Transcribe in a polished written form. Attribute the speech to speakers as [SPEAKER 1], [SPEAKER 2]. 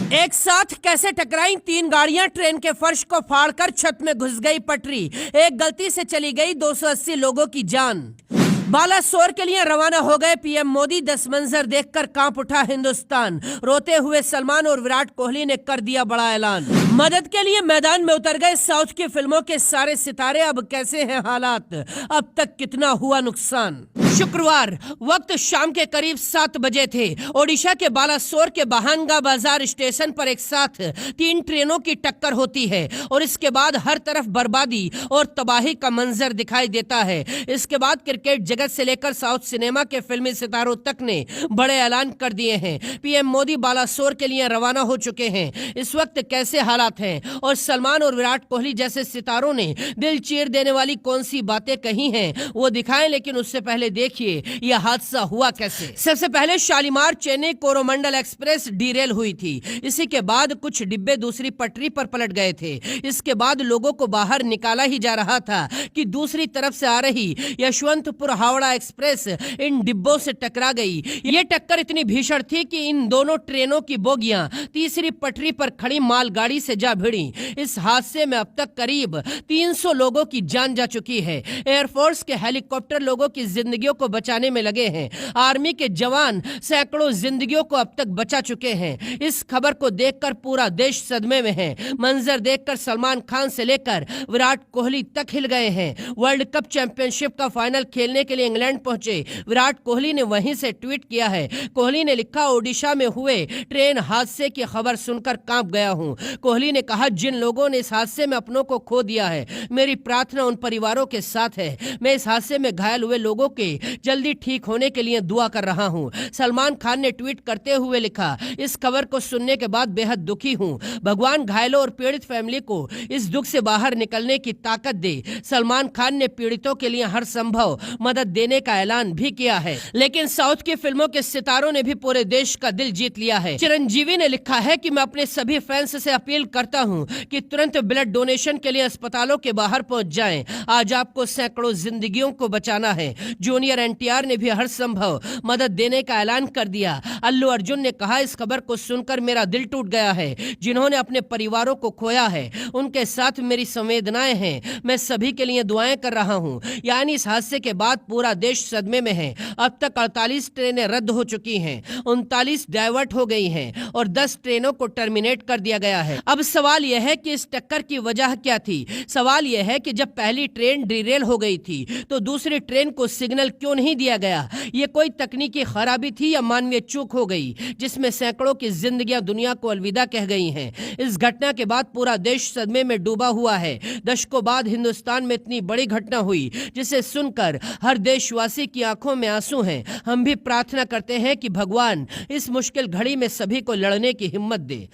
[SPEAKER 1] एक साथ कैसे टकराई तीन गाड़ियां, ट्रेन के फर्श को फाड़कर छत में घुस गई पटरी। एक गलती से चली गई 280 लोगों की जान। बालासोर के लिए रवाना हो गए पीएम मोदी। 10 मंजर देखकर कांप उठा हिंदुस्तान। रोते हुए सलमान और विराट कोहली ने कर दिया बड़ा ऐलान। मदद के लिए मैदान में उतर गए साउथ की फिल्मों के सारे सितारे। अब कैसे हैं हालात, अब तक कितना हुआ नुकसान। शुक्रवार वक्त शाम के करीब 7 बजे थे। ओडिशा के बालासोर के बहानगा बाजार स्टेशन पर एक साथ 3 ट्रेनों की टक्कर होती है और इसके बाद हर तरफ बर्बादी और तबाही का मंजर दिखाई देता है। इसके बाद क्रिकेट जगत से लेकर साउथ सिनेमा के फिल्मी सितारों तक ने बड़े ऐलान कर दिए हैं। पीएम मोदी बालासोर के लिए रवाना हो चुके हैं। इस वक्त कैसे हालात हैं और सलमान और विराट कोहली जैसे सितारों ने दिल चीर देने वाली कौन सी बातें कही हैं वो दिखाएं। लेकिन उससे पहले देखिए यह हादसा हुआ कैसे। सबसे पहले शालीमार चेन्नई कोरोमंडल एक्सप्रेस डिरेल हुई थी। इसी के बाद कुछ डिब्बे दूसरी पटरी पर पलट गए थे। इसके बाद लोगों को बाहर निकाला ही जा रहा था कि दूसरी तरफ से आ रही यशवंतपुर हावड़ा एक्सप्रेस इन डिब्बों से टकरा गई। ये टक्कर इतनी भीषण थी कि इन दोनों ट्रेनों की बोगियां तीसरी पटरी पर खड़ी मालगाड़ी से जा भिड़ी। इस हादसे में अब तक करीब 300 लोगों की जान जा चुकी है। एयरफोर्स के हेलीकॉप्टर लोगों की जिंदगियों को बचाने में लगे हैं। आर्मी के जवान सैकड़ों जिंदगियों को अब तक बचा चुके हैं। इस खबर को देखकर पूरा देश सदमे में है। मंजर देखकर सलमान खान से लेकर विराट कोहली तक हिल गए हैं। वर्ल्ड कप चैंपियनशिप का फाइनल खेलने के लिए इंग्लैंड पहुंचे विराट कोहली ने वहीं से ट्वीट किया है। कोहली ने लिखा, ओडिशा में हुए ट्रेन हादसे की खबर सुनकर कांप गया हूं। कोहली ने कहा, जिन लोगों ने इस हादसे में अपनों को खो दिया है, मेरी प्रार्थना उन परिवारों के साथ है। मैं इस हादसे में घायल हुए लोगों के जल्दी ठीक होने के लिए दुआ कर रहा हूं। सलमान खान ने ट्वीट करते हुए लिखा, इस खबर को सुनने के बाद बेहद दुखी हूं। भगवान घायलों और पीड़ित फैमिली को इस दुख से बाहर निकलने की ताकत दे। सलमान खान ने पीड़ितों के लिए हर संभव मदद देने का ऐलान भी किया है। लेकिन साउथ की फिल्मों के सितारों ने भी पूरे देश का दिल जीत लिया है। चिरंजीवी ने लिखा है कि मैं अपने सभी फैंस से अपील करता हूं कि तुरंत ब्लड डोनेशन के लिए अस्पतालों के बाहर पहुंच जाएं। आज आपको सैकड़ों जिंदगियों को बचाना है। जूनियर एनटीआर ने भी हर संभव मदद देने का ऐलान कर दिया। अल्लू अर्जुन ने कहा, इस खबर को सुनकर मेरा दिल टूट गया है। जिन्होंने अपने परिवारों को खोया है उनके साथ मेरी संवेदनाएं हैं। मैं सभी के लिए दुआएं कर रहा हूं। यानी इस हादसे के बाद पूरा देश सदमे में है। अब तक 48 ट्रेनें रद्द हो चुकी हैं, 39 डाइवर्ट हो गई हैं और 10 ट्रेनों को टर्मिनेट कर दिया गया है। अब सवाल यह है कि इस टक्कर की वजह क्या थी। सवाल यह है कि जब पहली ट्रेन डिरेल हो गई थी तो दूसरी ट्रेन को सिग्नल क्यों नहीं दिया गया। ये कोई तकनीकी खराबी थी या मानवीय चूक हो गई जिसमें सैकड़ों की जिंदगियां दुनिया को अलविदा कह गई हैं। इस घटना के बाद पूरा देश सदमे में डूबा हुआ है। दशकों बाद हिंदुस्तान में इतनी बड़ी घटना हुई जिसे सुनकर हर देशवासी की आंखों में आंसू हैं। हम भी प्रार्थना करते हैं कि भगवान इस मुश्किल घड़ी में सभी को लड़ने की हिम्मत दे।